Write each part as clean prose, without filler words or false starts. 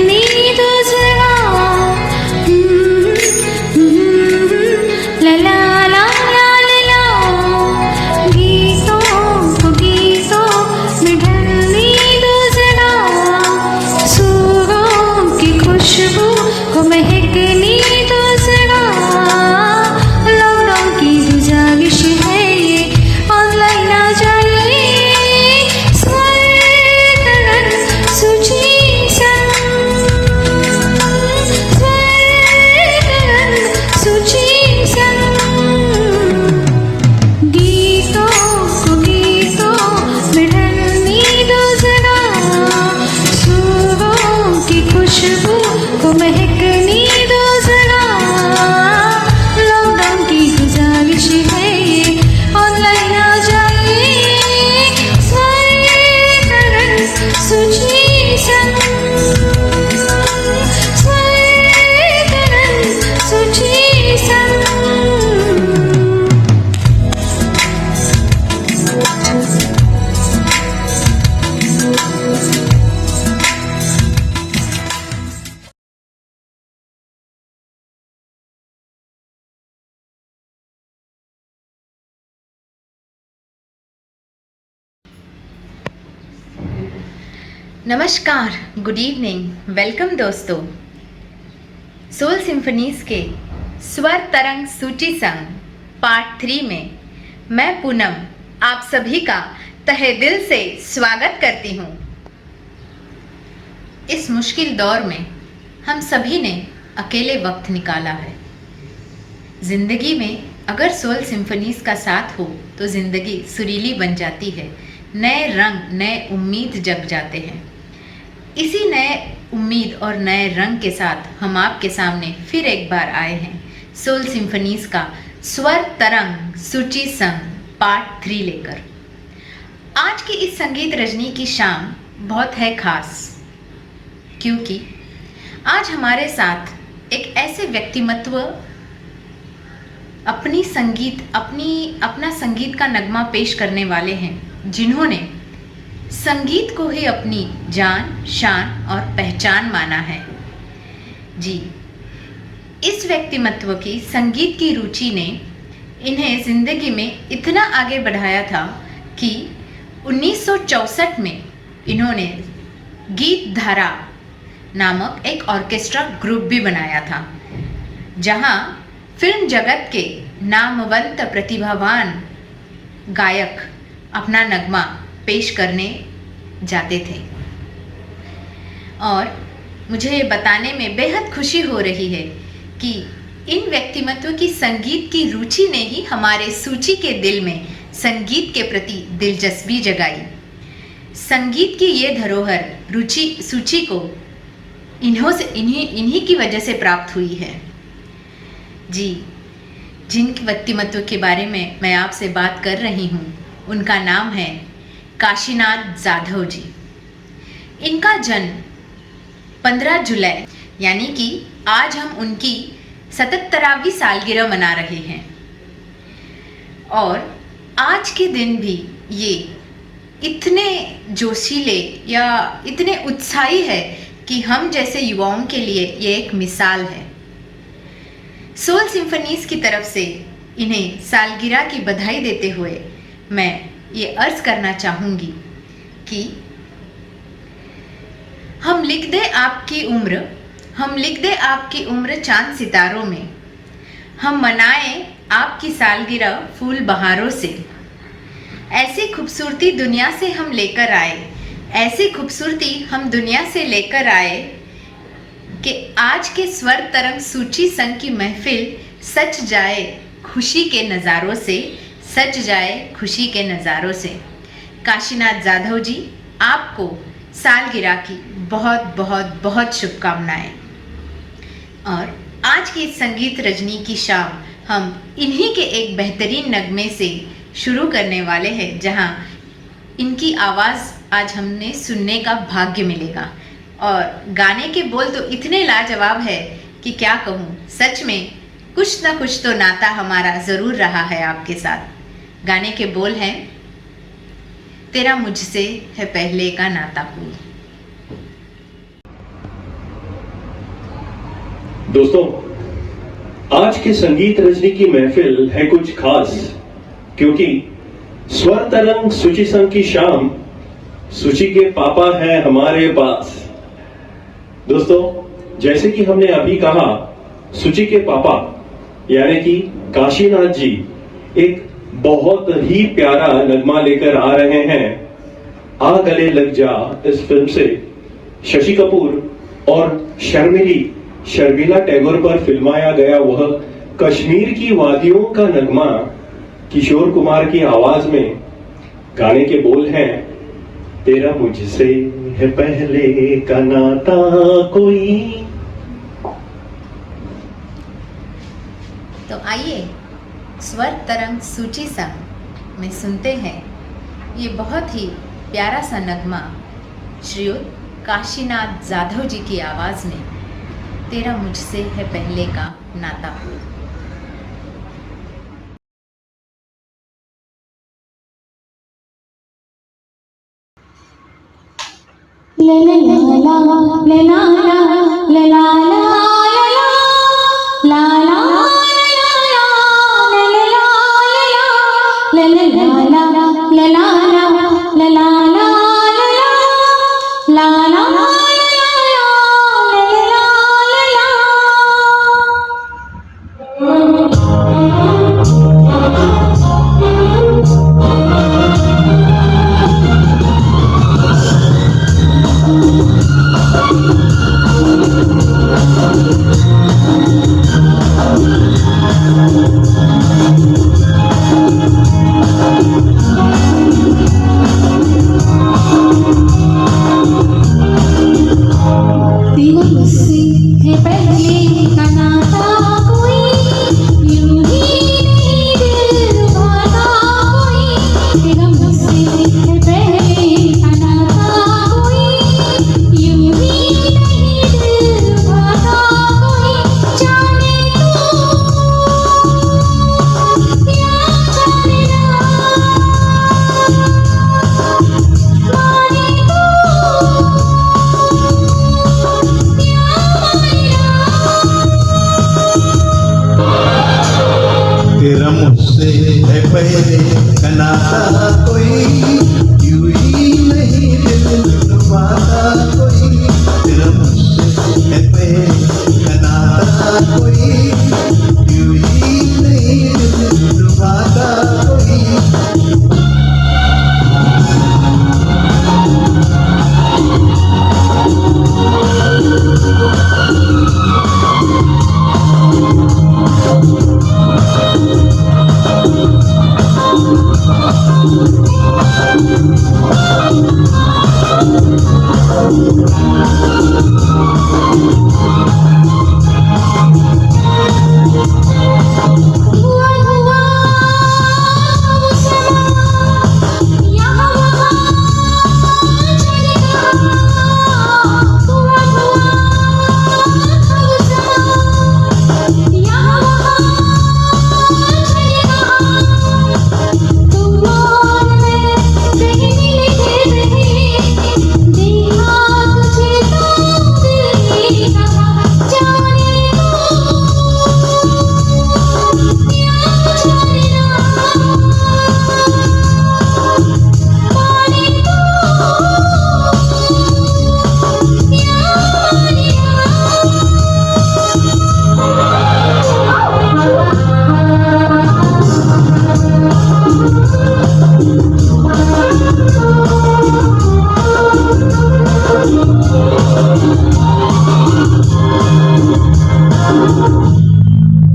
नींद जगा ला ला ला ला ला गीतों में ढल नींद जगा सुरों की खुशबू को महक नींद जगा लॉकडाउन की गुजारिश है ये ऑनलाइन आ जाइए नमस्कार, गुड इवनिंग, वेलकम दोस्तों। सोल सिम्फनीज के स्वर तरंग सूची संग पार्ट 3 में मैं पूनम आप सभी का तहे दिल से स्वागत करती हूँ। इस मुश्किल दौर में हम सभी ने अकेले वक्त निकाला है। जिंदगी में अगर सोल सिम्फनीज का साथ हो तो जिंदगी सुरीली बन जाती है, नए रंग नए उम्मीद जग जाते हैं। इसी नए उम्मीद और नए रंग के साथ हम आपके सामने फिर एक बार आए हैं सोल सिम्फनीज का स्वर तरंग सूची संग पार्ट 3 लेकर। आज की इस संगीत रजनी की शाम बहुत है खास, क्योंकि आज हमारे साथ एक ऐसे व्यक्तिमत्व अपना संगीत का नगमा पेश करने वाले हैं जिन्होंने संगीत को ही अपनी जान, शान और पहचान माना है। जी, इस व्यक्तिमत्व की संगीत की रुचि ने इन्हें जिंदगी में इतना आगे बढ़ाया था कि 1964 में इन्होंने गीत धारा नामक एक ऑर्केस्ट्रा ग्रुप भी बनाया था, जहां फिल्म जगत के नामवंत प्रतिभावान गायक अपना नगमा पेश करने जाते थे। और मुझे ये बताने में बेहद खुशी हो रही है कि इन व्यक्तिमत्व की संगीत की रुचि ने ही हमारे सूची के दिल में संगीत के प्रति दिलचस्पी जगाई। संगीत की ये धरोहर रुचि सूची को इन्हीं की वजह से प्राप्त हुई है। जी, जिन व्यक्तिमत्व के बारे में मैं आपसे बात कर रही हूँ उनका नाम है काशीनाथ जाधव जी। इनका जन्म 15 जुलाई यानी कि आज हम उनकी 77वीं सालगिरह मना रहे हैं। और आज के दिन भी ये इतने जोशीले या इतने उत्साही है कि हम जैसे युवाओं के लिए ये एक मिसाल है। सोल सिम्फनीज की तरफ से इन्हें सालगिरह की बधाई देते हुए मैं ये अर्ज करना चाहूँगी कि हम लिख दे आपकी उम्र चांद सितारों में, हम मनाएं आपकी सालगिरह फूल बहारों से। ऐसी खूबसूरती दुनिया से हम लेकर आए, ऐसी खूबसूरती हम दुनिया से लेकर आए कि आज के स्वर तरंग सूची संग की महफिल सच जाए खुशी के नज़ारों से, सज जाए खुशी के नज़ारों से। काशीनाथ जाधव जी, आपको सालगिरह की बहुत बहुत बहुत शुभकामनाएं। और आज की संगीत रजनी की शाम हम इन्हीं के एक बेहतरीन नगमे से शुरू करने वाले हैं, जहां इनकी आवाज़ आज हमने सुनने का भाग्य मिलेगा। और गाने के बोल तो इतने लाजवाब है कि क्या कहूँ। सच में कुछ ना कुछ तो नाता हमारा ज़रूर रहा है आपके साथ। गाने के बोल हैं, तेरा मुझसे है पहले का नाता कोई। दोस्तों, आज के संगीत रजनी की महफिल है कुछ खास, क्योंकि स्वर तरंग सूची संग की शाम सूची के पापा हैं हमारे पास। दोस्तों, जैसे कि हमने अभी कहा, सूची के पापा यानी कि काशीनाथ जी एक बहुत ही प्यारा नगमा लेकर आ रहे हैं। आ गले लग जा इस फिल्म से शशि कपूर और शर्मिला टैगोर पर फिल्माया गया वह कश्मीर की वादियों का नगमा किशोर कुमार की आवाज में। गाने के बोल हैं, तेरा मुझसे है पहले का नाता कोई। तो आइए स्वर तरंग सूची संग में सुनते हैं ये बहुत ही प्यारा सा नगमा श्रीयुत काशीनाथ जाधव जी की आवाज में, तेरा मुझसे है पहले का नाता। ला ला ला ला ला ला ला ला ला तेरा मुझसे है पहले का नाता कोई, यूं ही नहीं दिल डुबाता कोई। तेरा मुझसे है पहले का नाता कोई, यूं ही नहीं दिल डुबाता कोई।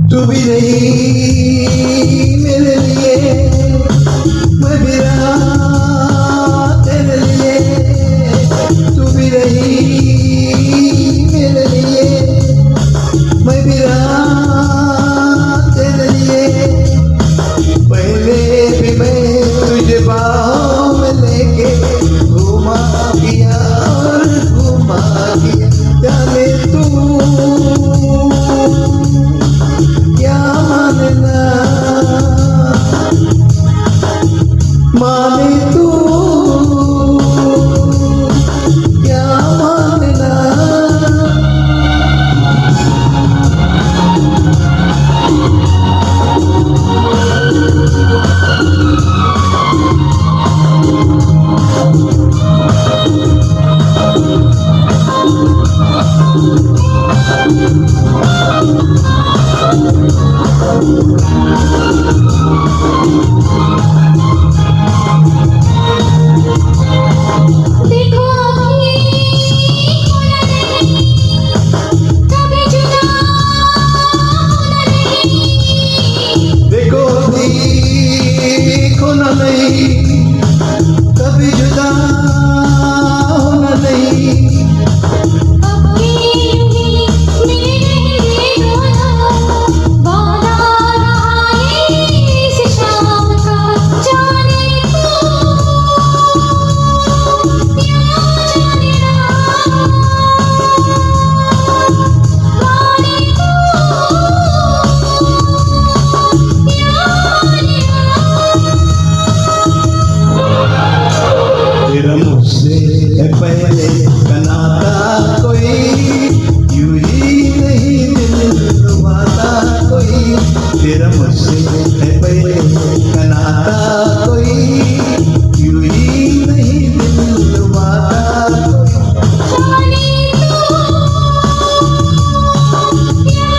तू भी रही मेरे लिए, मैं भी रहा तेरे लिए। तू भी रही मेरे लिए, मैं भी रहा तेरे लिए। पहले भी मैं तुझे बाहों में लेके घुमा किया और घुमा किया। जाने तू क्या मानना देखो खोला नहीं, कभी जुदा होना नहीं। देखो अभी खोना नहीं, कभी जुदा होना नहीं। अब भी यूं ही मिले रहेंगे दोनों, वादा रहा ये इस शाम का। जाने को या जाने ना, माने को या माने ना। तेरा मुझसे पहले का नाता कोई यूं ही नहीं दिलवाता कोई। तेरा मुझसे पहले का नाता कोई यूं ही नहीं दिलवाता कोई। जाने को या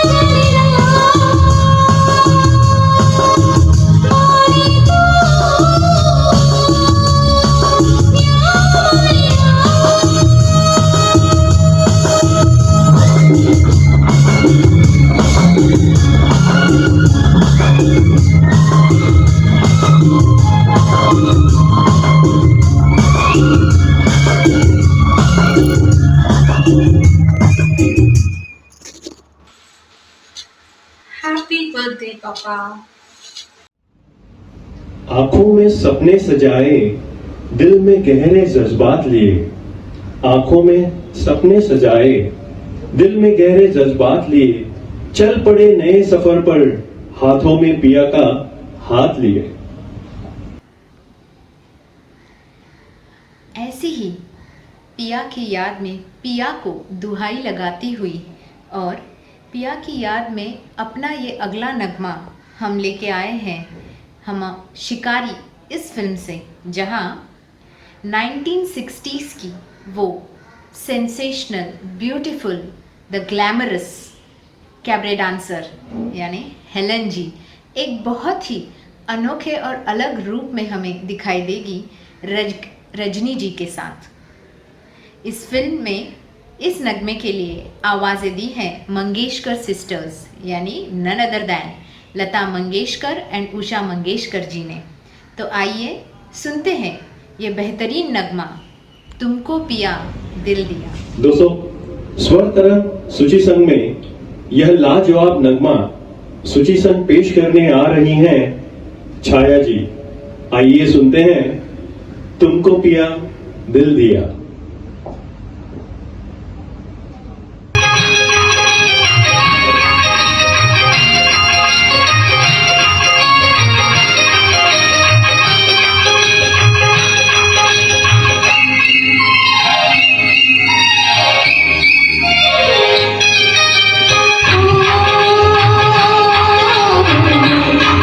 जाने ना, माने को Happy birthday, Papa. आंखों में सपने सजाए, दिल में गहरे जज्बात लिए। आंखों में सपने सजाए, दिल में गहरे जज्बात लिए। चल पड़े नए सफर पर, हाथों में पिया का हाथ लिए। ऐसी ही पिया की याद में पिया को दुहाई लगाती हुई और पिया की याद में अपना ये अगला नगमा हम लेके आए हैं हम शिकारी इस फिल्म से, जहां 1960s की वो sensational, beautiful, the glamorous cabaret dancer यानी हेलन जी एक बहुत ही अनोखे और अलग रूप में हमें दिखाई देगी रजनी जी के साथ। इस फिल्म में इस नगमे के लिए आवाज़ें दी हैं मंगेशकर सिस्टर्स यानी none other than Lata Mangeshkar and Usha Mangeshkar ji ने। तो आइए सुनते हैं ये बेहतरीन नगमा तुमको पिया दिल दिया। दोस्तों, स्वर तरंग सूची संघ में यह लाजवाब नगमा सूची संघ पेश करने आ रही हैं छाया जी। आइए सुनते हैं तुमको पिया दिल दिया।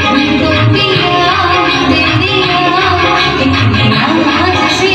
तुमको पिया दिल दिया, एक नाज से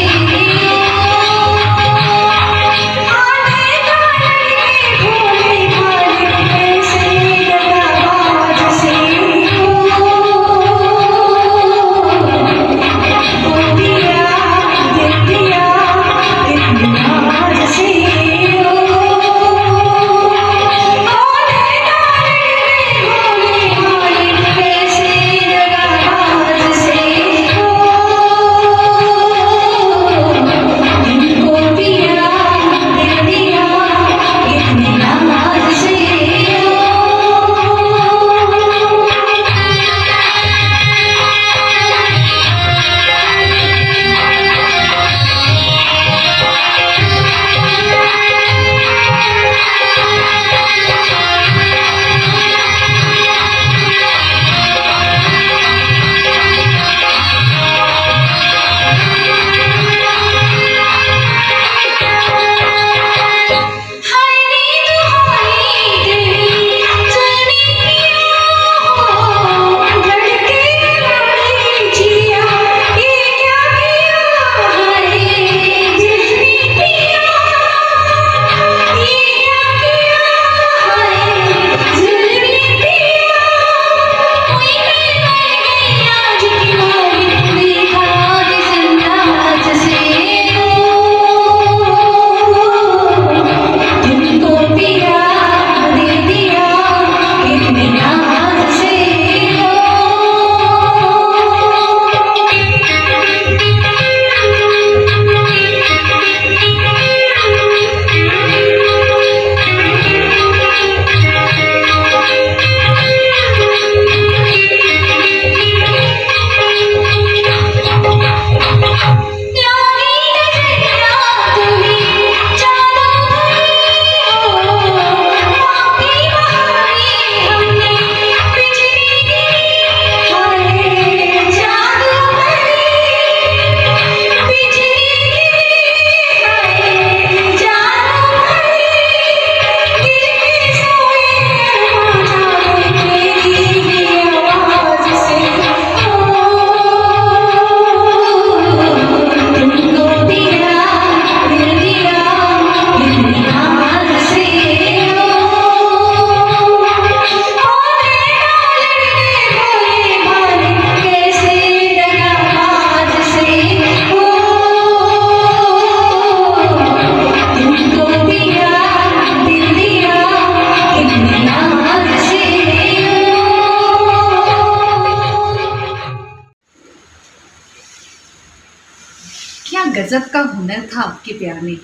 गजब का हुनर था आपके प्यार में।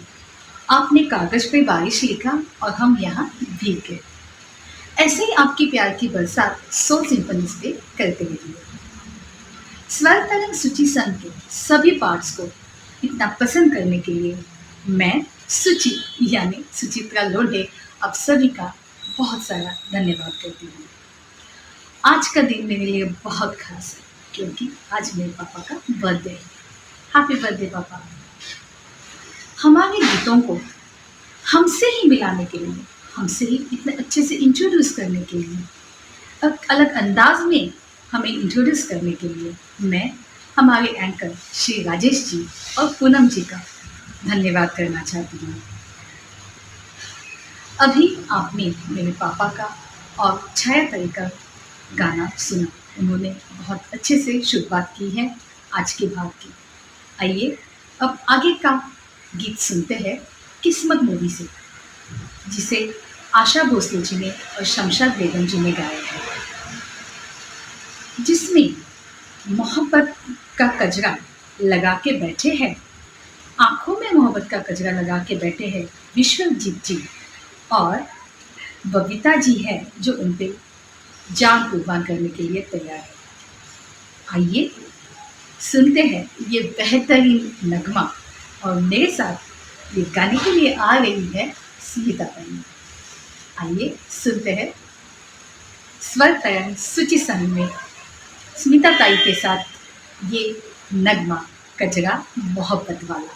आपने कागज पे बारिश लिखा और हम यहाँ भीग गए। ऐसे ही आपकी प्यार की बरसात सोल सिंफनीज पे करते रहिए। स्वर तरंग सूची संघ के सभी पार्ट्स को इतना पसंद करने के लिए मैं सुचि यानी सुचित्रा लोढ़े आप सभी का बहुत सारा धन्यवाद करती हूँ। आज का दिन मेरे लिए बहुत खास है क्योंकि आज मेरे पापा का बर्थडे है। हैप्पी बर्थडे पापा। हमारे गीतों को हमसे ही मिलाने के लिए, हमसे ही इतने अच्छे से इंट्रोड्यूस करने के लिए, एक अलग अंदाज में हमें इंट्रोड्यूस करने के लिए मैं हमारे एंकर श्री राजेश जी और पूनम जी का धन्यवाद करना चाहती हूँ। अभी आपने मेरे पापा का और छाया ताई का गाना सुना। उन्होंने बहुत अच्छे से शुरुआत की है आज के भाग की। आइए अब आगे का गीत सुनते हैं किस्मत मूवी से, जिसे आशा भोसले जी ने और शमशाद बेगम जी ने गाया है, जिसमें मोहब्बत का कजरा लगा के बैठे हैं, आंखों में मोहब्बत का कजरा लगा के बैठे हैं विश्वजीत जी और बबीता जी है जो उन पे जान कुर्बान करने के लिए तैयार है। आइए सुनते हैं ये बेहतरीन नगमा और मेरे साथ ये गाने के लिए आ रही है स्मिता ताई। आइए सुनते हैं स्वर तरंग सूची संघ में स्मिता ताई के साथ ये नगमा कजरा मोहब्बत वाला।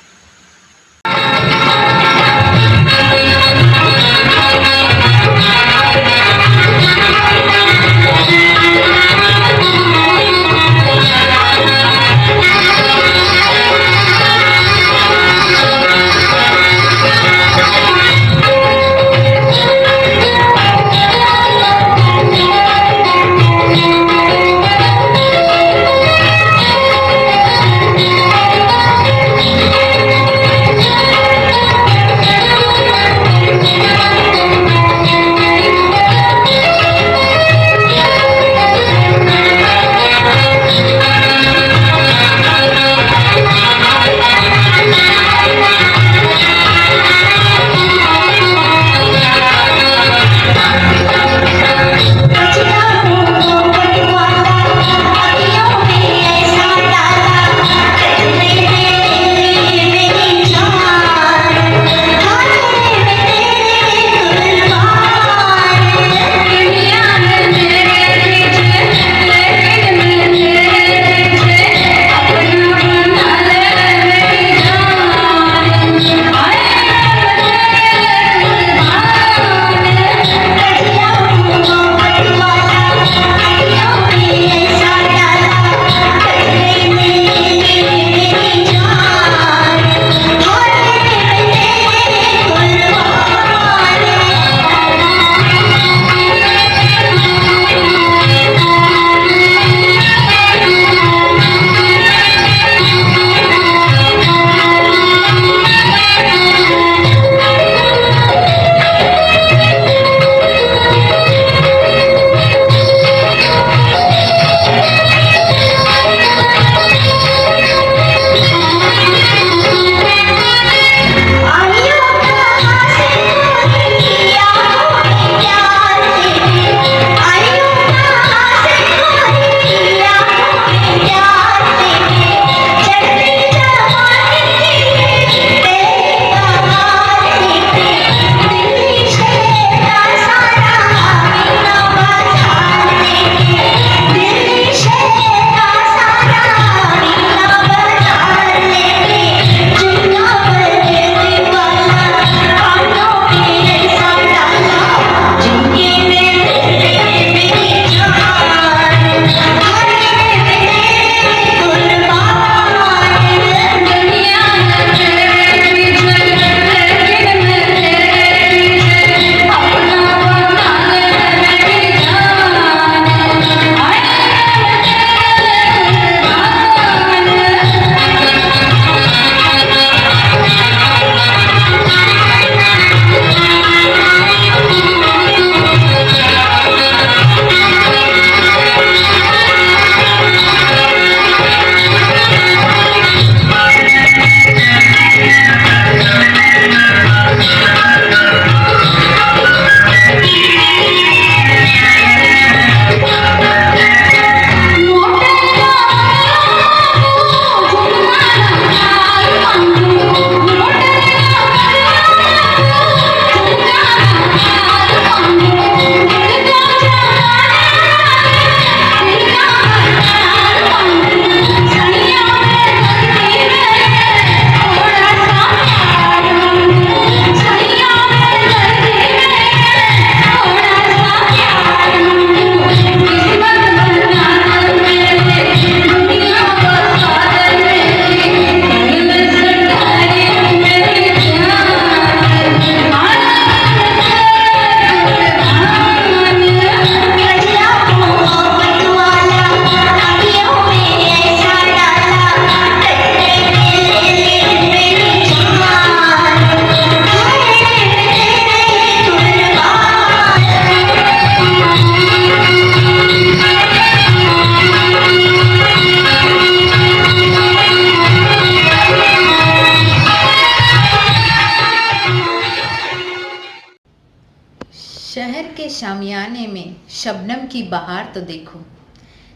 शहर के शामियाने में शबनम की बहार तो देखो,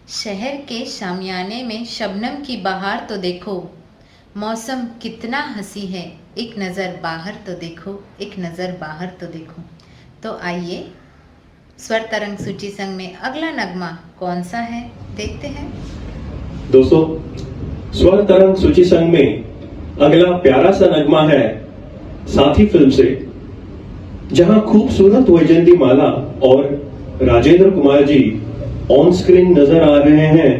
शहर के शामियाने में शबनम की बहार तो देखो, मौसम कितना हंसी है, एक नज़र बाहर तो देखो, एक नज़र बाहर तो देखो। तो आइए स्वर तरंग सूची संग में अगला नगमा कौन सा है देखते हैं। दोस्तों, स्वर तरंग सूची संग में अगला प्यारा सा नगमा है साथी फिल्म से, जहां खूबसूरत वैजयंती माला और राजेंद्र कुमार जी ऑन स्क्रीन नजर आ रहे हैं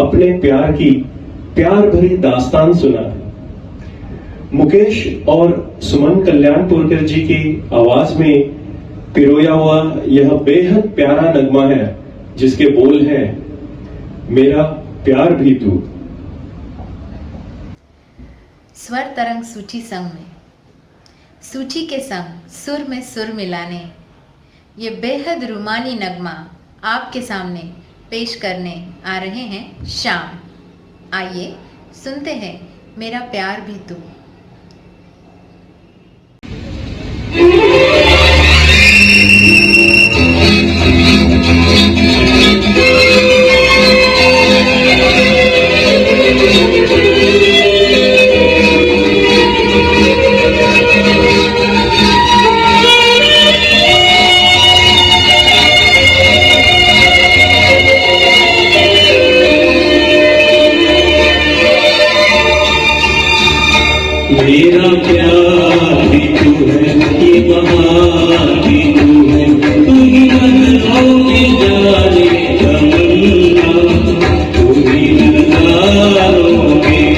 अपने प्यार की प्यार भरी दास्तान सुना। मुकेश और सुमन कल्याणपुरकर जी की आवाज में पिरोया हुआ यह बेहद प्यारा नगमा है, जिसके बोल हैं मेरा प्यार भी तू। स्वर तरंग सूची संग में सूची के संग सुर में सुर मिलाने ये बेहद रूमानी नगमा आपके सामने पेश करने आ रहे हैं शाम। आइए सुनते हैं मेरा प्यार भी तू। मेरा प्यार भी तू है, ये बहार भी तू है, तू ही नजरों में जाने तमन्ना, तू ही नज़ारों में।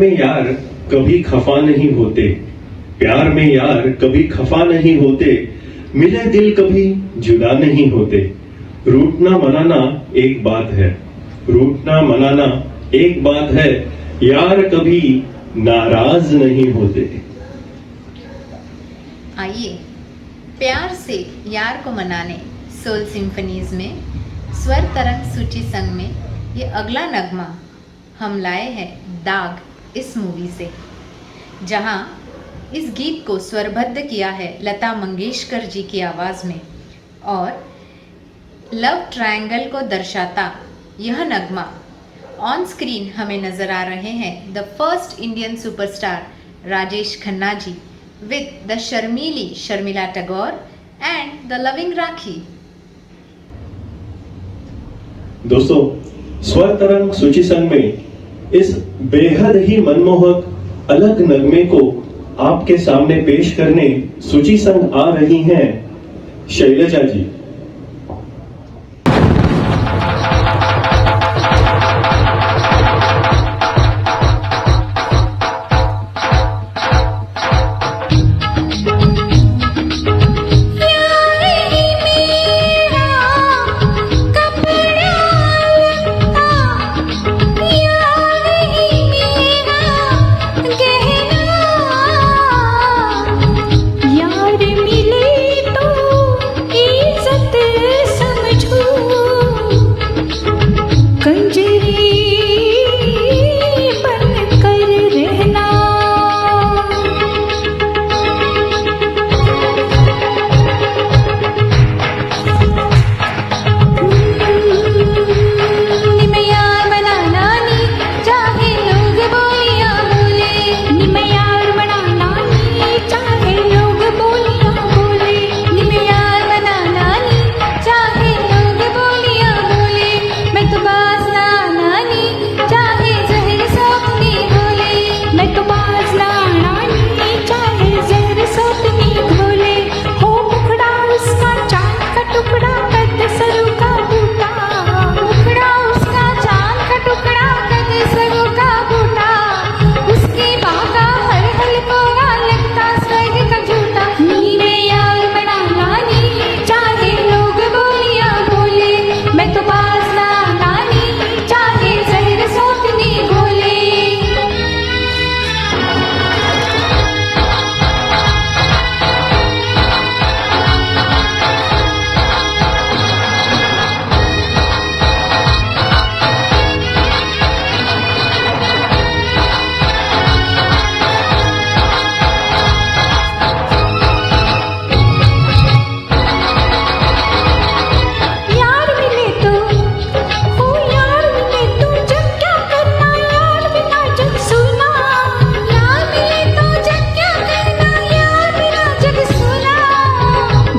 में यार कभी खफा नहीं होते, प्यार में यार कभी खफा नहीं होते, मिले दिल कभी जुदा नहीं होते। रूठना मनाना एक बात है, रूठना मनाना एक बात है, यार कभी नाराज नहीं होते। आइए प्यार से यार को मनाने सोल सिम्फनीज में स्वर तरंग सूची संग में ये अगला नगमा हम लाए हैं दाग इस मूवी से, जहां इस गीत को स्वरबद्ध किया है लता मंगेशकर जी की आवाज़ में, और लव ट्रायंगल को दर्शाता यह नगमा ऑन स्क्रीन हमें नज़र आ रहे हैं the first Indian superstar Rajesh Khanna ji with the शर्मीली Sharmila Tagore and the loving Rakhi. दोस्तों, स्वर तरंग सूची संग में इस बेहद ही मनमोहक अलग नगमे को आपके सामने पेश करने सूची संग आ रही हैं शैलजा जी।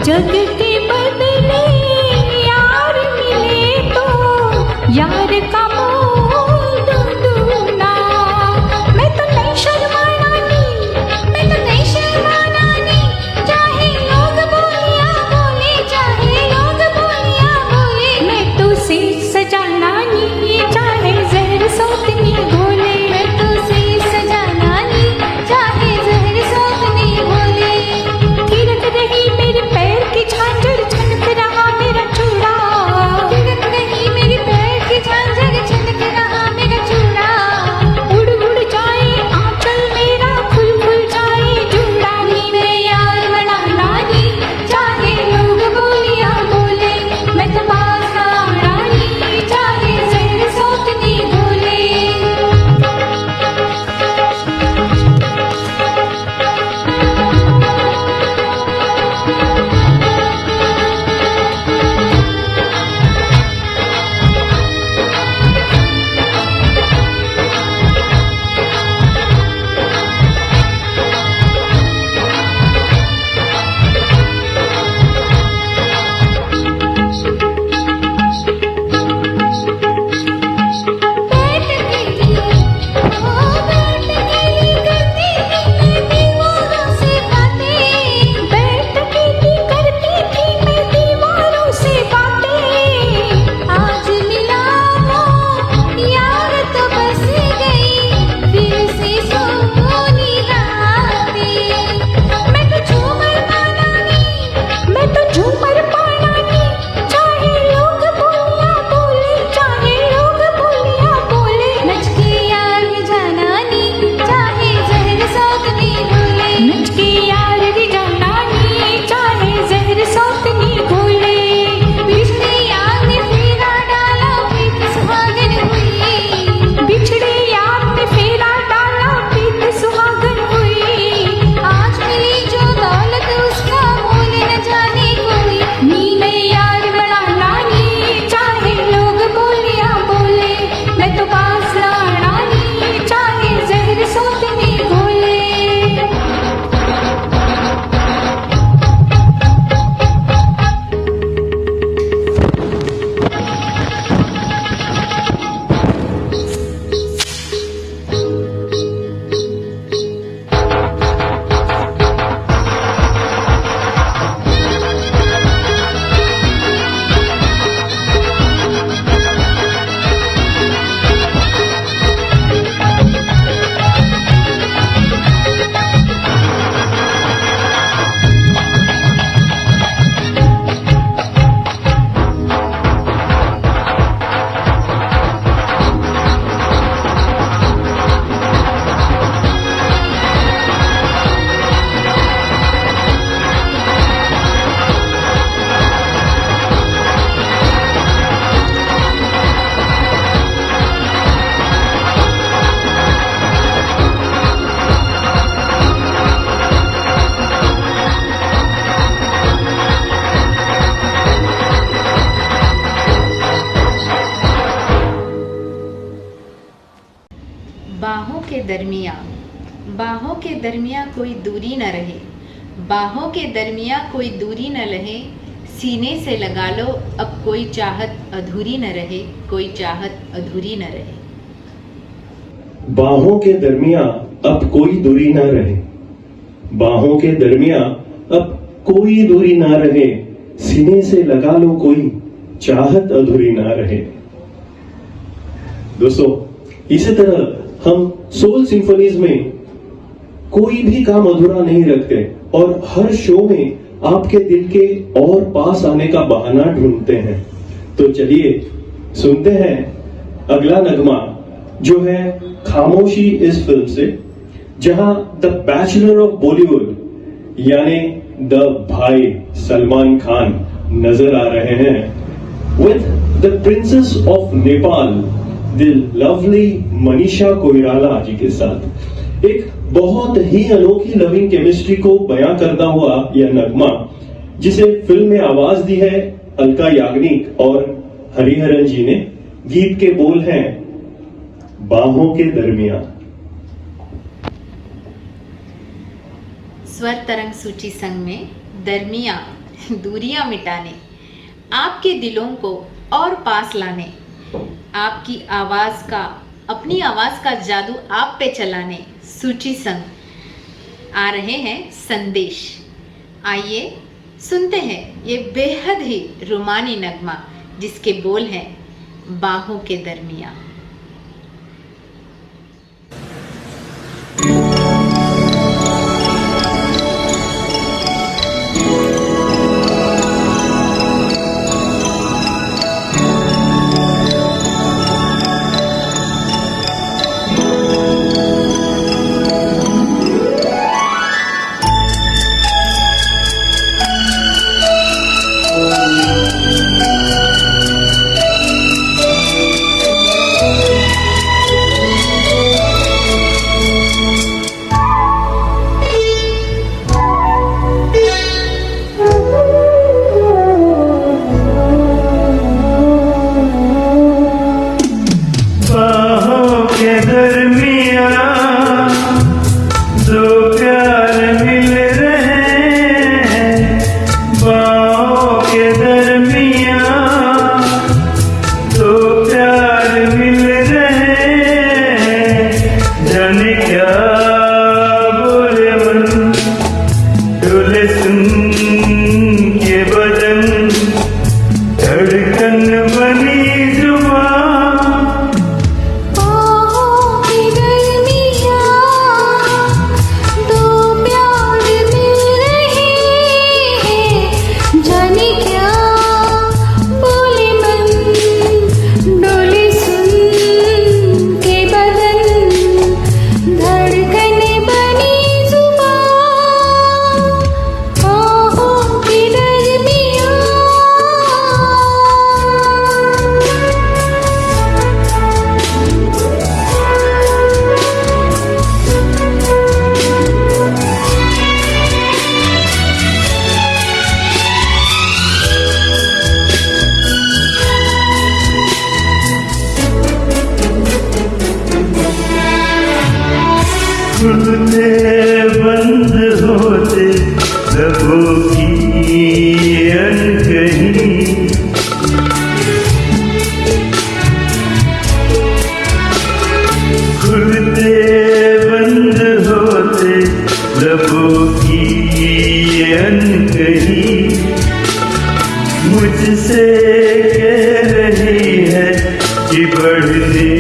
जग के बदले यार मिले तो यार का मोल ढूंढना। मैं तो नहीं शर्माना नी, मैं तो नहीं शर्माना नी, चाहे लोग बोलिया बोले, चाहे लोग बोलिया बोले। मैं तो सिर सजाना नी, चाहे जहर सौतनी बोले। मैं तो सिर सजाना नी, चाहे जहर सौतनी बोले। थिरक रही मेरे पैर की छाया दरमिया, बाहों के दरमिया कोई दूरी न रहे, बाहों के दरमिया कोई दूरी न रहे, सीने से लगा लो अब कोई चाहत अधूरी न रहे, कोई चाहत अधूरी न रहे। बाहों के दरमिया अब कोई दूरी ना रहे, बाहों के दरमिया अब कोई दूरी ना रहे, सीने से लगा लो कोई चाहत अधूरी ना रहे। दोस्तों, इसी तरह हम सोल सिम्फनीज में कोई भी काम अधूरा नहीं रखते और हर शो में आपके दिल के और पास आने का बहाना ढूंढते हैं। तो चलिए सुनते हैं अगला नगमा, जो है खामोशी इस फिल्म से, जहां द बैचलर ऑफ बॉलीवुड यानी द भाई सलमान खान नजर आ रहे हैं with the princess of Nepal, the lovely Manisha Koirala ji के साथ। एक बहुत ही अनोखी लविंग केमिस्ट्री को बयां करता हुआ यह नगमा, जिसे फिल्म में आवाज दी है अलका याग्निक और हरिहरन जी ने। गीत के बोल हैं बाहों के दरमिया। स्वर तरंग सूची संग में दरमिया दूरियां मिटाने, आपके दिलों को और पास लाने, आपकी आवाज का, अपनी आवाज का जादू आप पे चलाने सूची संग आ रहे हैं संदेश। आइए सुनते हैं ये बेहद ही रोमानी नगमा, जिसके बोल हैं बाहों के दरमिया। बंद होते लबों की अनकही, खुलते बंद होते लबों की अनकही, मुझसे कह रही है कि बढ़ने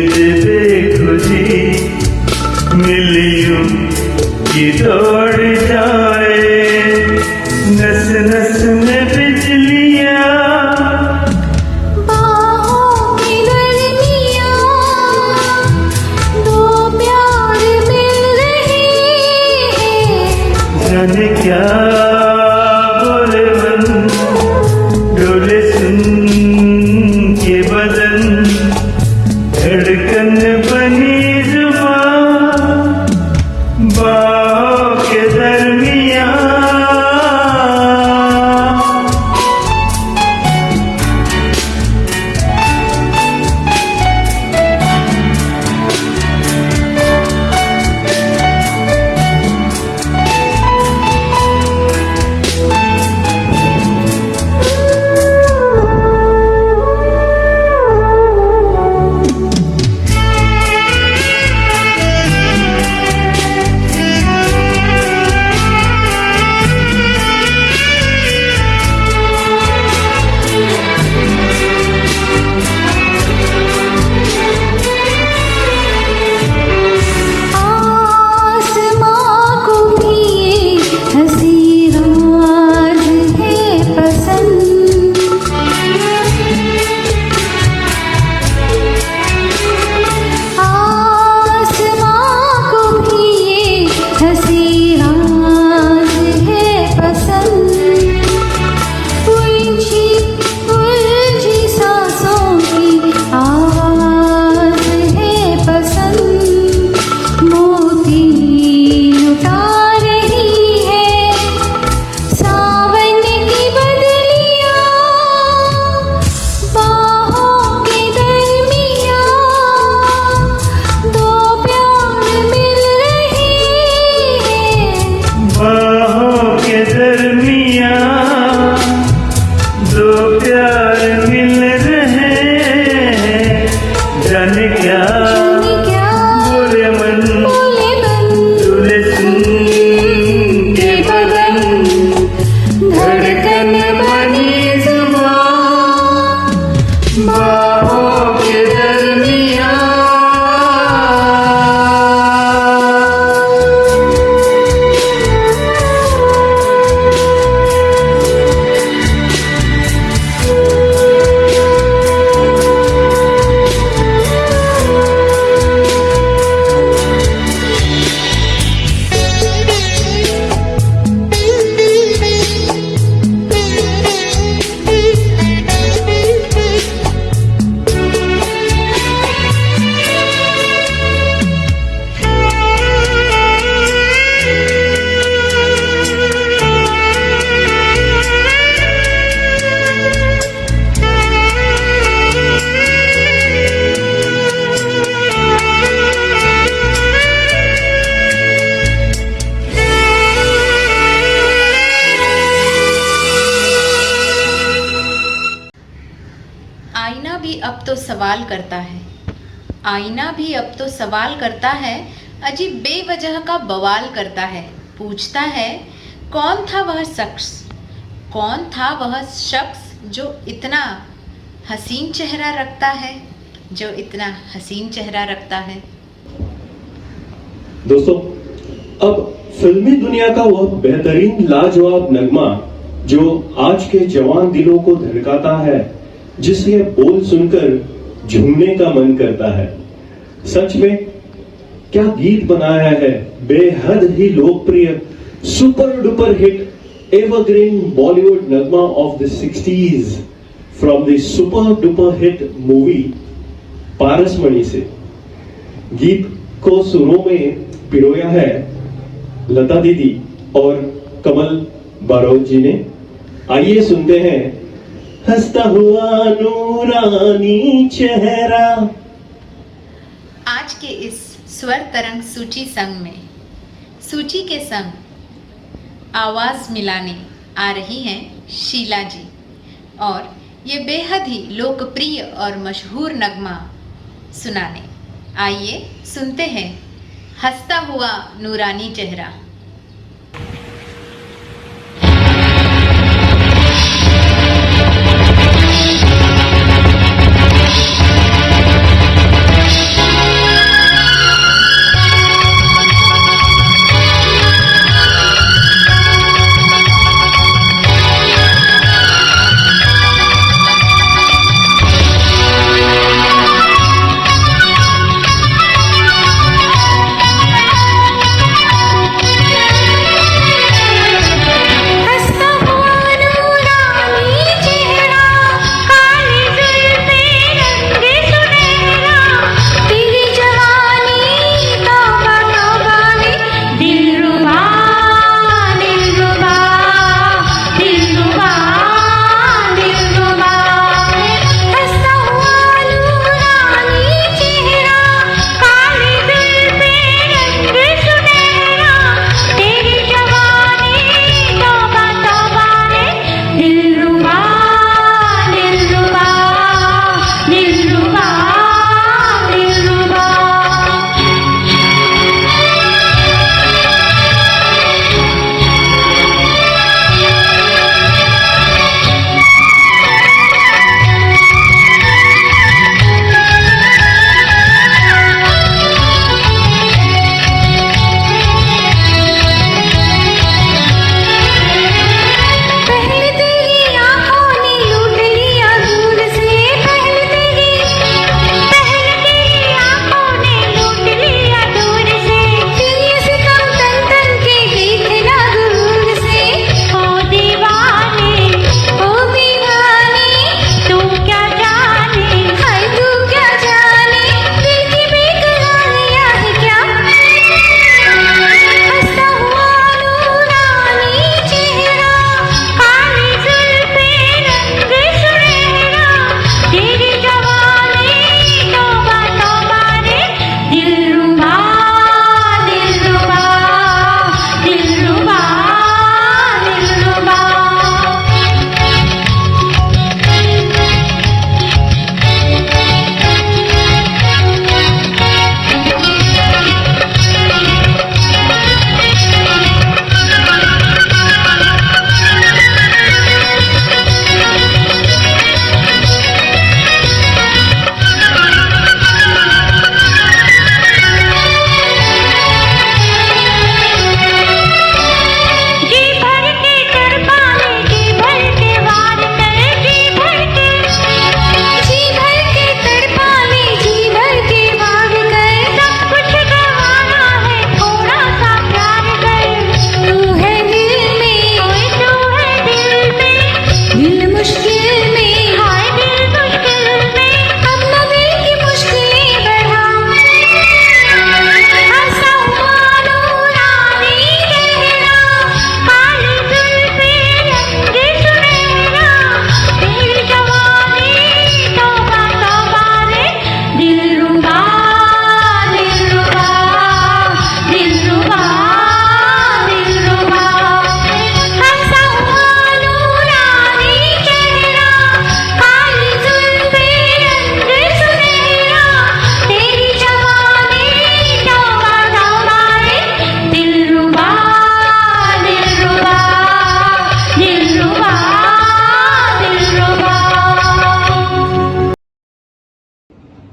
दे खुदी, मिलियों की दौड़ जाए नस नस में बिजलियां, बाहों की दरमिया दो प्यार मिल रहे हैं, जाने क्या बोले मन, डोले सुन के बदन, धड़कन बनी जुबान, बाहों के दरमिया। दुनिया दो प्यार मिल रहे हैं, जाने क्या बुरे मन तुले सुन के बदन, धड़कन बनी जुबान बाहों के दरमियां। आईना भी अब तो सवाल करता है, आईना भी अब तो सवाल करता है, अजीब बेवजह का बवाल करता है। पूछता है कौन था वह शख्स, कौन था वह शख्स जो इतना हसीन चेहरा रखता है, जो इतना हसीन चेहरा रखता है। दोस्तों, अब फिल्मी दुनिया का वह बेहतरीन लाजवाब नगमा जो आज के जवान दिलों को धड़काता है, जिसके बोल सुनकर झूमने का मन करता है। सच में क्या गीत बनाया है, बेहद ही लोकप्रिय super duper hit evergreen Bollywood नगमा of the 60s from the super duper hit movie Parasmani से। गीत को सुरों में पिरोया है लता दीदी और कमल बारोट जी ने। आइए सुनते हैं हंसता हुआ नूरानी चेहरा। आज के इस स्वर तरंग सूची संग में सूची के संग आवाज मिलाने आ रही हैं शीला जी, और ये बेहद ही लोकप्रिय और मशहूर नगमा सुनाने। आइए सुनते हैं हंसता हुआ नूरानी चेहरा।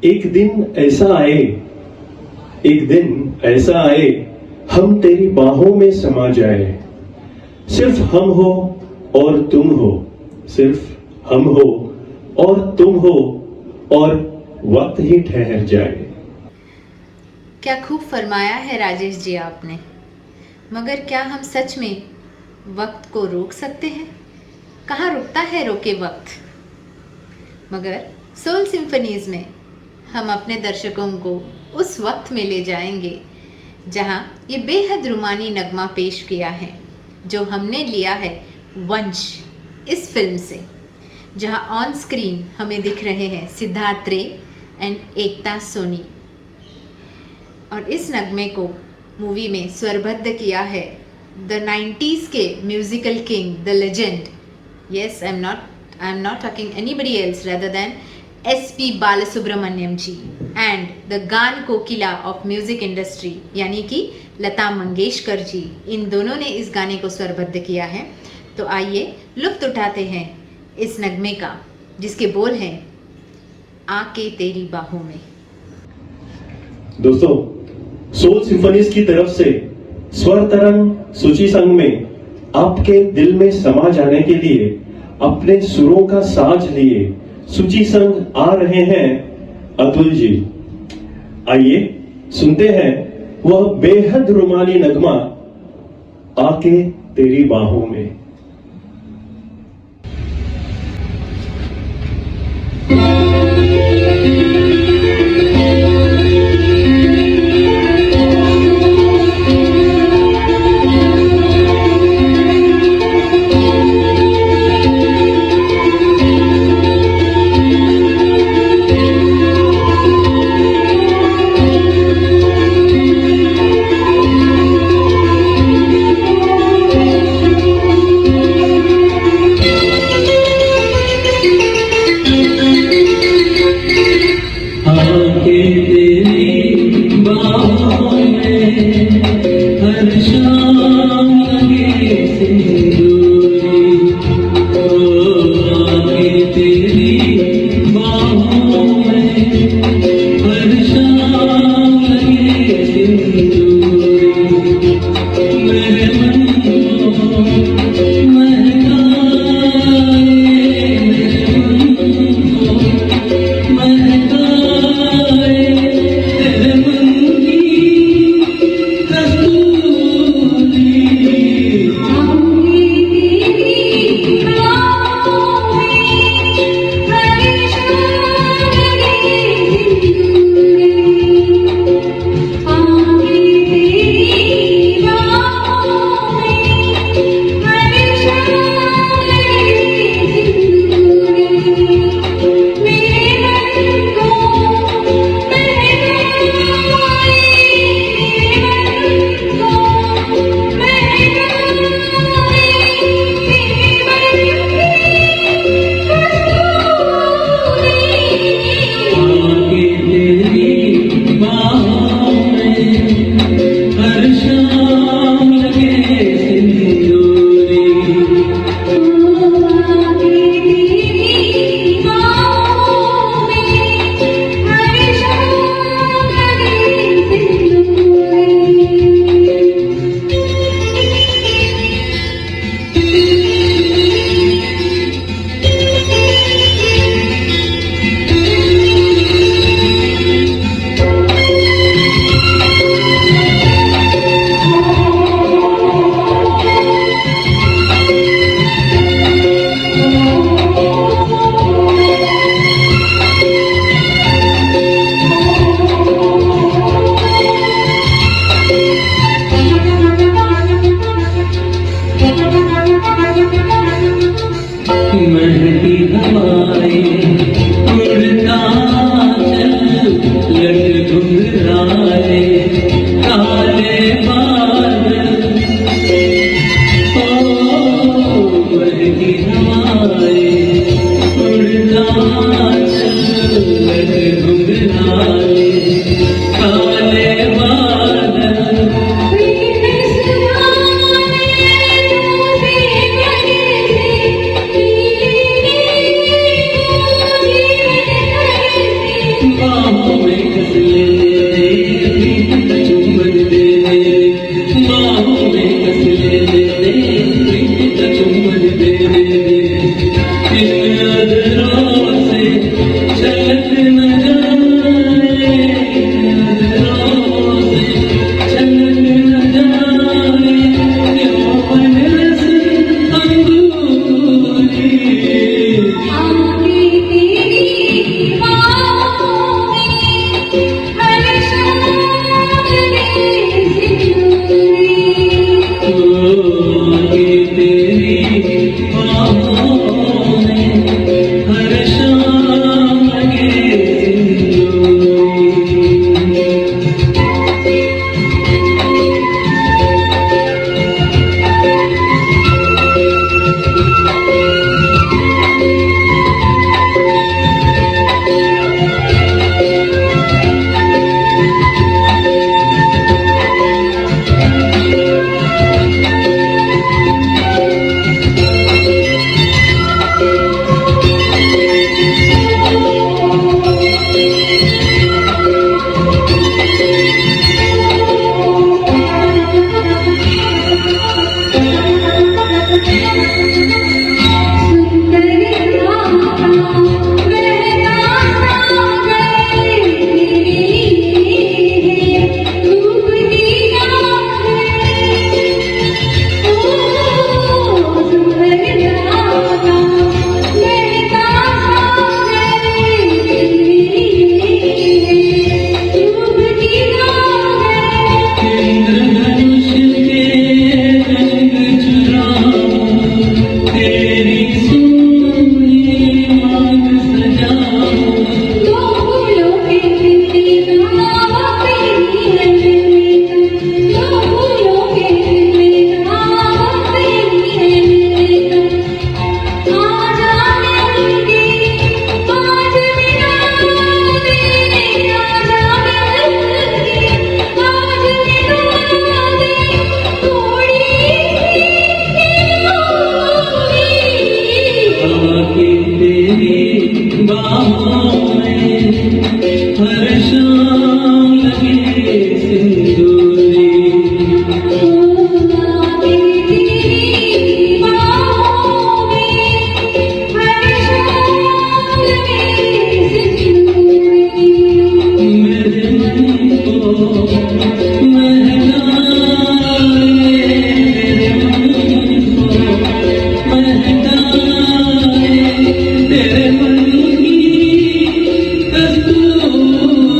एक दिन ऐसा आए, एक दिन ऐसा आए, हम तेरी बाहों में समा जाए। सिर्फ हम हो और तुम हो, सिर्फ हम हो और तुम हो, और वक्त ही ठहर जाए। क्या खूब फरमाया है राजेश जी आपने। मगर क्या हम सच में वक्त को रोक सकते हैं? कहाँ रुकता है रोके वक्त? मगर सोल सिम्फनीज में हम अपने दर्शकों को उस वक्त में ले जाएंगे जहाँ ये बेहद रुमानी नगमा पेश किया है, जो हमने लिया है वंश इस फिल्म से, जहाँ ऑन स्क्रीन हमें दिख रहे हैं सिद्धार्थ रे एंड एकता सोनी। और इस नगमे को मूवी में स्वरबद्ध किया है द 90s के musical king, the legend, yes, I'm not talking anybody else rather than S.P. Balasubrahmanyam ji and the गान कोकिला ऑफ म्यूजिक इंडस्ट्री यानी कि लता मंगेशकर जी। इन दोनों ने इस गाने को स्वरबद्ध किया है। तो आइए लुत्फ उठाते हैं इस नगमे का, जिसके बोल हैं आके तेरी बाहों में। दोस्तों, सोल सिम्फनीज की तरफ से स्वर तरंग सूची संग में आपके दिल में समा जाने के लिए अपने सुरों का साज लिए सूची संग आ रहे हैं अतुल जी। आइए सुनते हैं वह बेहद रुमानी नगमा आके तेरी बाहों में। बाहों तेरी सुनी मांग सजाऊं दो फूलों के खिलने का तेरी है मिलने का, दो फूलों के खिलने का तेरी है मिलने का। आज आएंगे आज बिना तेरे, आज आएंगे आज बिना दे थोड़ी आके तेरी बाहों में हर शाम लगे सिंदूरी मेरे मन को महकाए, मेरे मन को महकाए तेरे मन की कस्तूरी।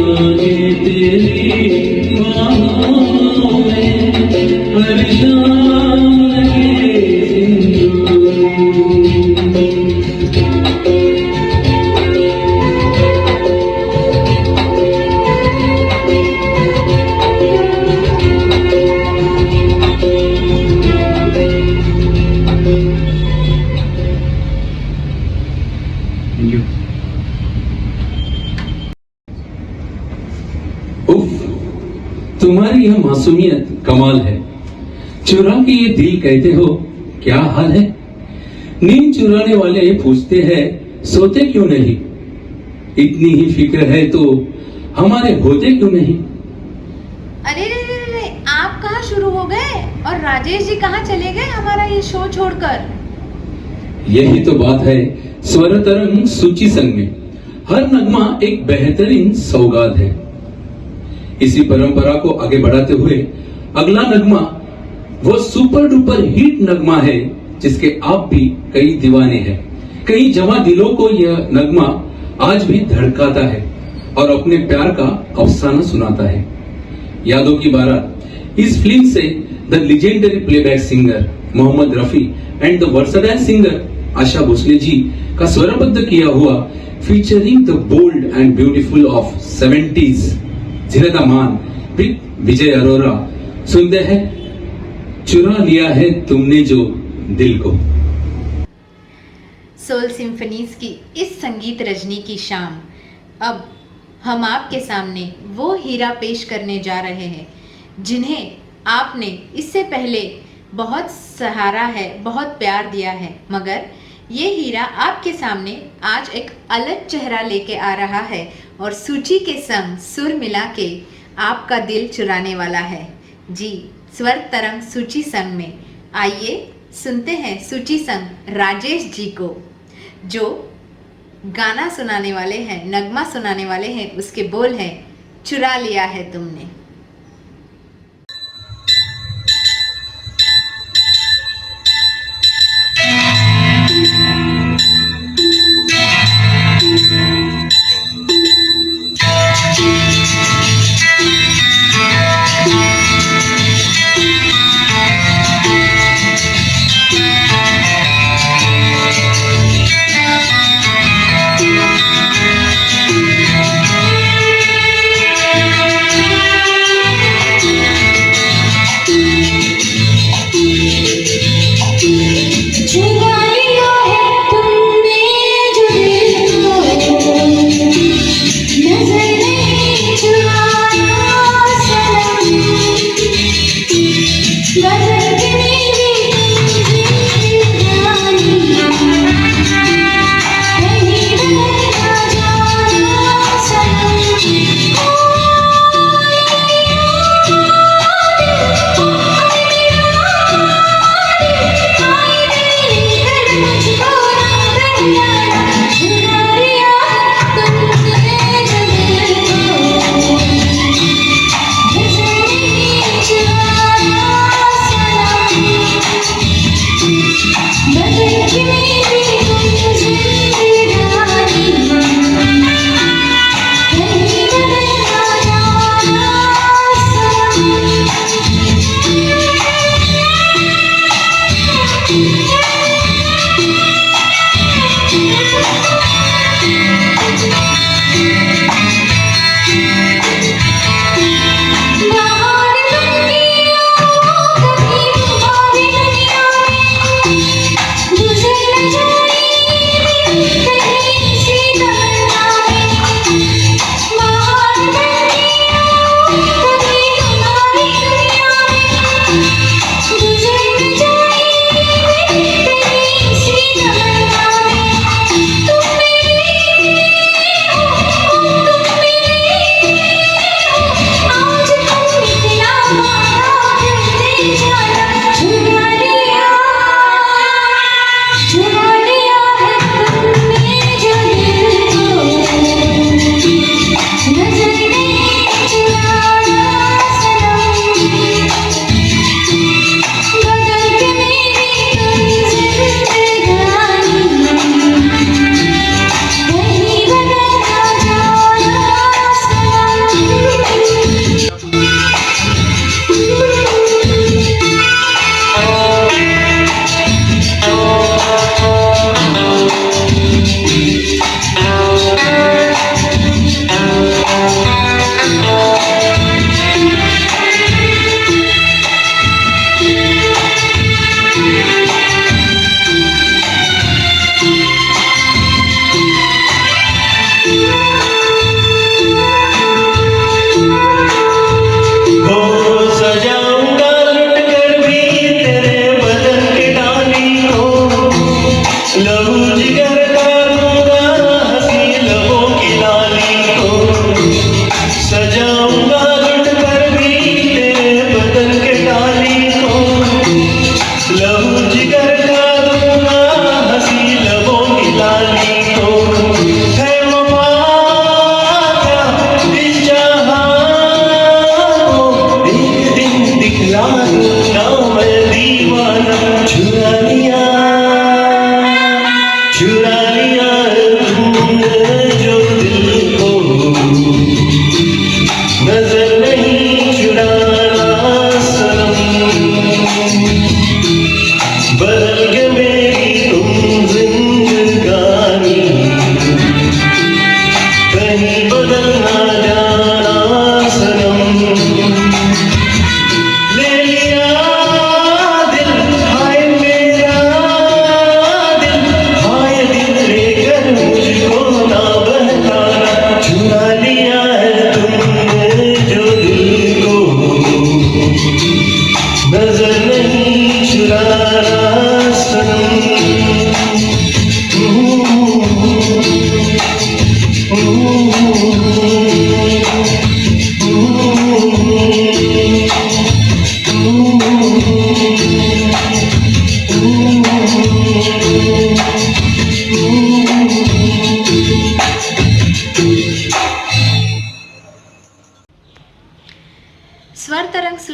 आगे तेरी बाहों में हर शाम लगे सिंदूरी। उफ, तुम्हारी यह मासूमियत कमाल है। चुरा के ये दिल कहते हो, क्या हाल है? नींद चुराने वाले पूछते हैं सोते क्यों नहीं? इतनी ही फिक्र है तो हमारे होते क्यों नहीं? अरे रे रे रे, आप कहाँ शुरू हो गए और राजेश जी कहाँ चले गए हमारा ये शो छोड़कर? यही तो बात है स्वर तरंग सूची संग में। हर नगमा एक बेहतरीन सौगात है। इसी परंपरा को आगे बढ़ाते हुए अगला नगमा वो सुपर डुपर हिट नगमा है जिसके आप भी कई दीवाने हैं। कई जवां दिलों को यह नगमा आज भी धड़काता है और अपने प्यार का अफसाना सुनाता है। यादों की बारात इस फिल्म से the legendary playback singer Mohammed Rafi and the versatile singer Asha Bhosle ji का स्वरबद्ध किया हुआ featuring the bold and beautiful of 70s जिनेदा मान विद विजय अरोरा सुनते हैं चुरा लिया है तुमने जो दिल को। सोल सिम्फनीज की इस संगीत रजनी की शाम अब हम आपके सामने वो हीरा पेश करने जा रहे हैं जिन्हें आपने इससे पहले बहुत सहारा है, बहुत प्यार दिया है, मगर ये हीरा आपके सामने आज एक अलग चेहरा लेके आ रहा है और सूची के संग सुर मिला के आपका दिल चुराने वाला है। जी, स्वर तरंग सूची संग में आइए सुनते हैं सूची संग राजेश जी को, जो गाना सुनाने वाले हैं, नगमा सुनाने वाले हैं। उसके बोल हैं चुरा लिया है तुमने।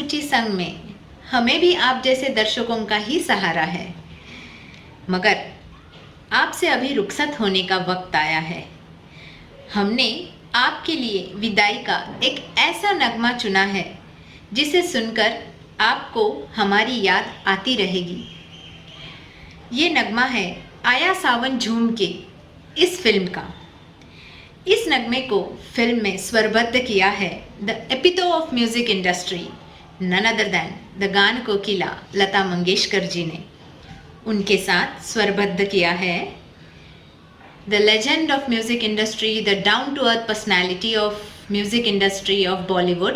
सूची संग में हमें भी आप जैसे दर्शकों का ही सहारा है, मगर आपसे अभी रुखसत होने का वक्त आया है। हमने आपके लिए विदाई का एक ऐसा नगमा चुना है जिसे सुनकर आपको हमारी याद आती रहेगी। ये नगमा है आया सावन झूम के इस फिल्म का। इस नगमे को फिल्म में स्वरबद्ध किया है the epitome of music industry, none other than the गान कोकिला लता मंगेशकर जी ने। उनके साथ स्वरबद्ध किया है the legend of music industry, the down to earth personality of music industry of Bollywood,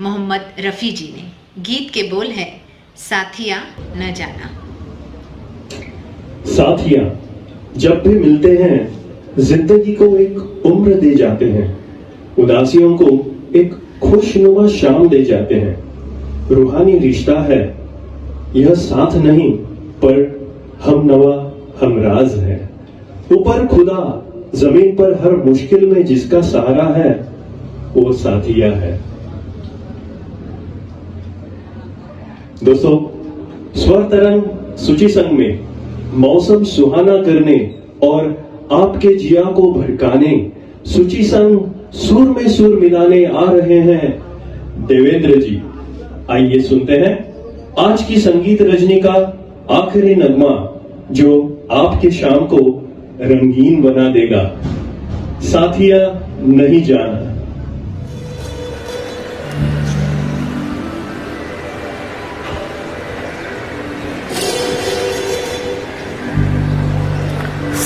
Mohammed Rafi ji ने। गीत के बोल है साथिया न जाना। साथिया जब भी मिलते हैं जिंदगी को एक उम्र दे जाते हैं, उदासियों को एक खुशनुमा शाम दे जाते हैं। रूहानी रिश्ता है यह, साथ नहीं पर हम नवा हमराज है। ऊपर खुदा जमीन पर हर मुश्किल में जिसका सहारा है वो साथिया है। दोस्तों, स्वर तरंग सूची संग में मौसम सुहाना करने और आपके जिया को भड़काने सूची संग सुर में सुर मिलाने आ रहे हैं देवेंद्र जी। आइए सुनते हैं आज की संगीत रजनी का आखिरी नगमा जो आपके शाम को रंगीन बना देगा। साथिया नहीं जाना।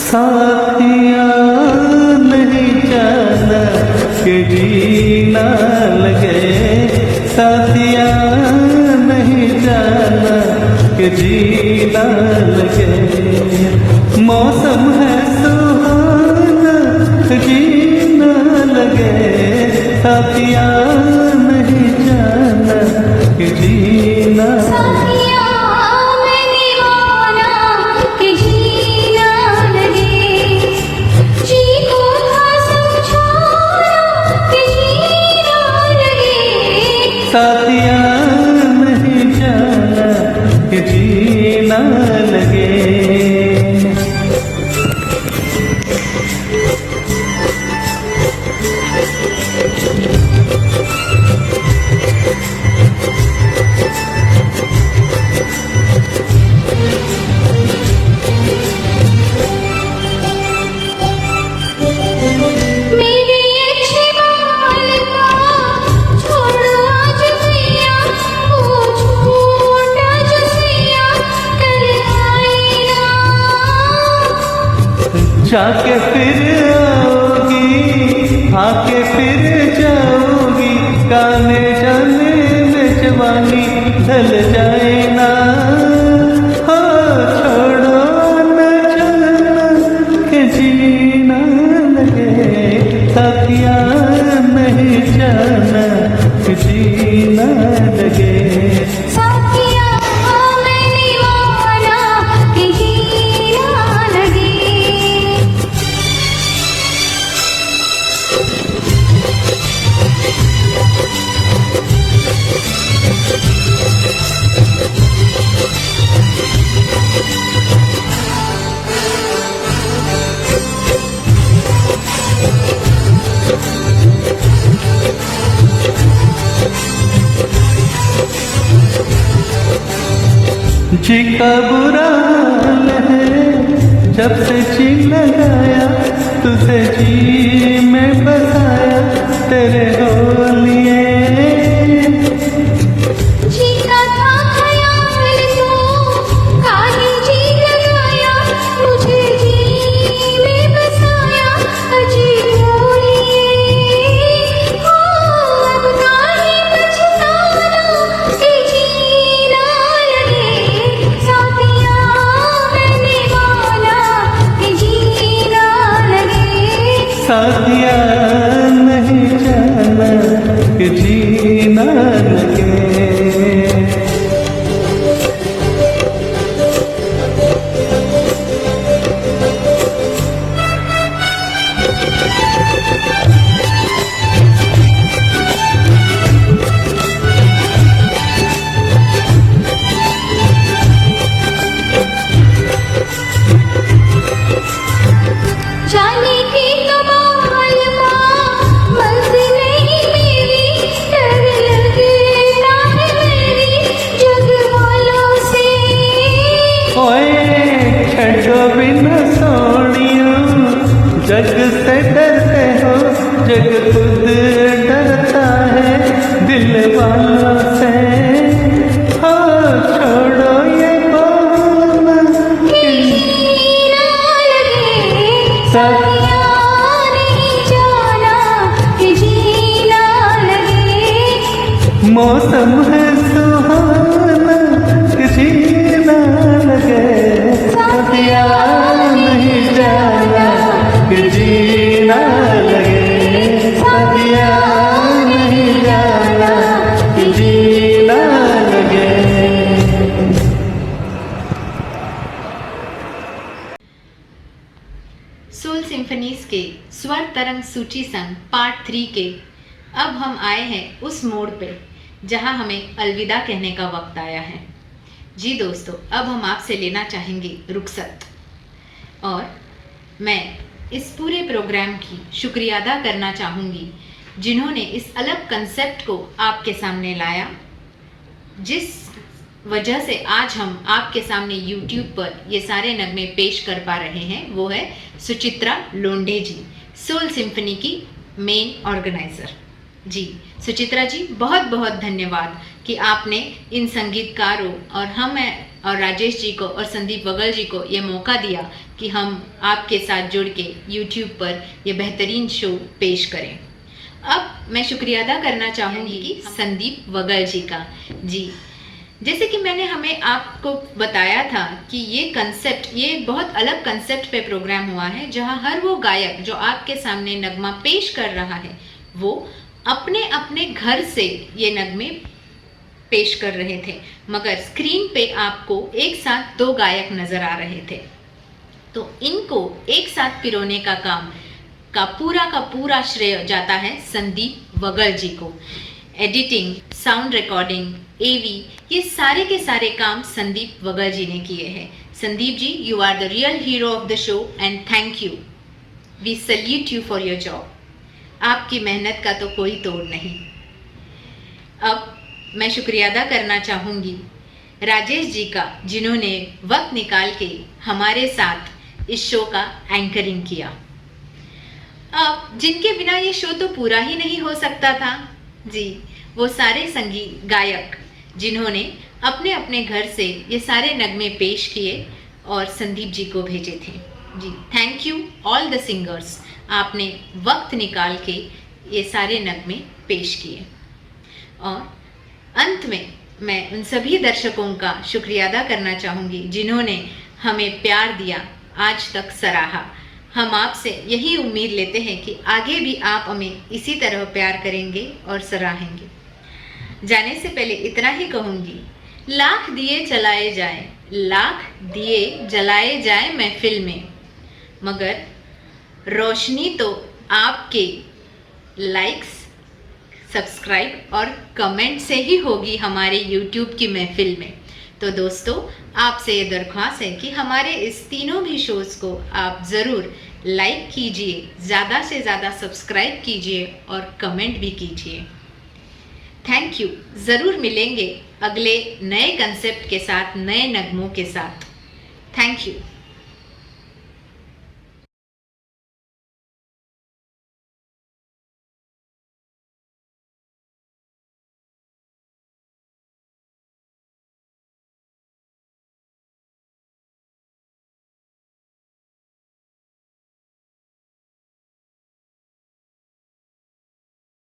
साथिया नहीं जाना कि जीना लगे, साथिया नहीं जाना कि जीना लगे। मौसम है सुहाना जीना लगे, साथिया नहीं जाना कि जीना साथिया नहीं जाना कि जीना लगे। जाके फिर आओगी, आके फिर जाओगी, गाने जाने में जवानी ढल जाए ना। हो छोड़ो न जाना कि जीना लगे, साथिया नहीं जाना कि जीना लगे। जी का बुरा हाल है जब से जी लगाया, तुझे जी में बसाया तेरे हो लिए। जी का था ख्याल तो खाली जी लगाया, मुझे जी में बसाया अजीब हो लिए। हो अब नहीं पछताना कि जीना लगे, साथिया मैंने माना कि जीना लगे। साथिया नहीं जाना कि जीना लगे। जग से डरते हो, जग खुद डरता है दिल वालों से। हो छोड़ो ये बोलना कि जीना लगे साथिया नहीं जाना कि जीना लगे। मौसम है सुहाना किसी ना लगे, साथिया नहीं जाना कि जीना लगे, साथिया नहीं जाना कि जीना लगे। सोल सिम्फनीज के स्वर तरंग सूची संग पार्ट 3 के अब हम आए हैं उस मोड़ पे जहां हमें अलविदा कहने का वक्त आया है। जी दोस्तों, अब हम आपसे लेना चाहेंगे रुखसत। और मैं इस पूरे प्रोग्राम की शुक्रिया अदा करना चाहूँगी जिन्होंने इस अलग कंसेप्ट को आपके सामने लाया, जिस वजह से आज हम आपके सामने YouTube पर ये सारे नगमे पेश कर पा रहे हैं। वो है सुचित्रा लोंढे जी, सोल सिम्फनी की मेन ऑर्गेनाइजर। जी सुचित्रा जी, बहुत बहुत धन्यवाद कि आपने इन संगीतकारों और हम और राजेश जी को और संदीप वगल जी को ये मौका दिया कि हम आपके साथ जुड़ के YouTube पर ये बेहतरीन शो पेश करें। अब मैं शुक्रिया अदा करना चाहूँगी कि संदीप वगल जी का। जी, जैसे कि मैंने हमें आपको बताया था कि ये कंसेप्ट, ये बहुत अलग कंसेप्ट पे प्रोग्राम हुआ है जहाँ हर वो गायक जो आपके सामने नगमा पेश कर रहा है वो अपने अपने घर से ये नगमे पेश कर रहे थे, मगर स्क्रीन पे आपको एक साथ 2 गायक नजर आ रहे थे। तो इनको एक साथ पिरोने का काम का पूरा श्रेय जाता है संदीप वगल जी को। एडिटिंग, साउंड रिकॉर्डिंग, एवी, ये सारे के सारे काम संदीप वगल जी ने किए हैं। Sandeep ji, you are the real hero of the show and thank you. We salute you for your job. आपकी मेहनत का तो कोई तोड़ नहीं। अब मैं शुक्रिया अदा करना चाहूँगी राजेश जी का, जिन्होंने वक्त निकाल के हमारे साथ इस शो का एंकरिंग किया। अब जिनके बिना ये शो तो पूरा ही नहीं हो सकता था। जी, वो सारे संगीत गायक जिन्होंने अपने अपने घर से ये सारे नगमे पेश किए और संदीप जी को भेजे थे। जी, thank you all the singers, आपने वक्त निकाल के ये सारे नगमे पेश किए। और अंत में मैं उन सभी दर्शकों का शुक्रिया अदा करना चाहूँगी जिन्होंने हमें प्यार दिया, आज तक सराहा। हम आपसे यही उम्मीद लेते हैं कि आगे भी आप हमें इसी तरह प्यार करेंगे और सराहेंगे। जाने से पहले इतना ही कहूँगी, लाख दिए जलाए जाए, लाख दिए जलाए जाए महफिल में, मगर रोशनी तो आपके लाइक्स, सब्सक्राइब और कमेंट से ही होगी हमारे YouTube की महफिल में। तो दोस्तों, आपसे ये दरख्वास्त है कि हमारे इस तीनों भी शोज़ को आप ज़रूर लाइक कीजिए, ज़्यादा से ज़्यादा सब्सक्राइब कीजिए और कमेंट भी कीजिए। Thank you. ज़रूर मिलेंगे अगले नए कंसेप्ट के साथ, नए नगमों के साथ। Thank you.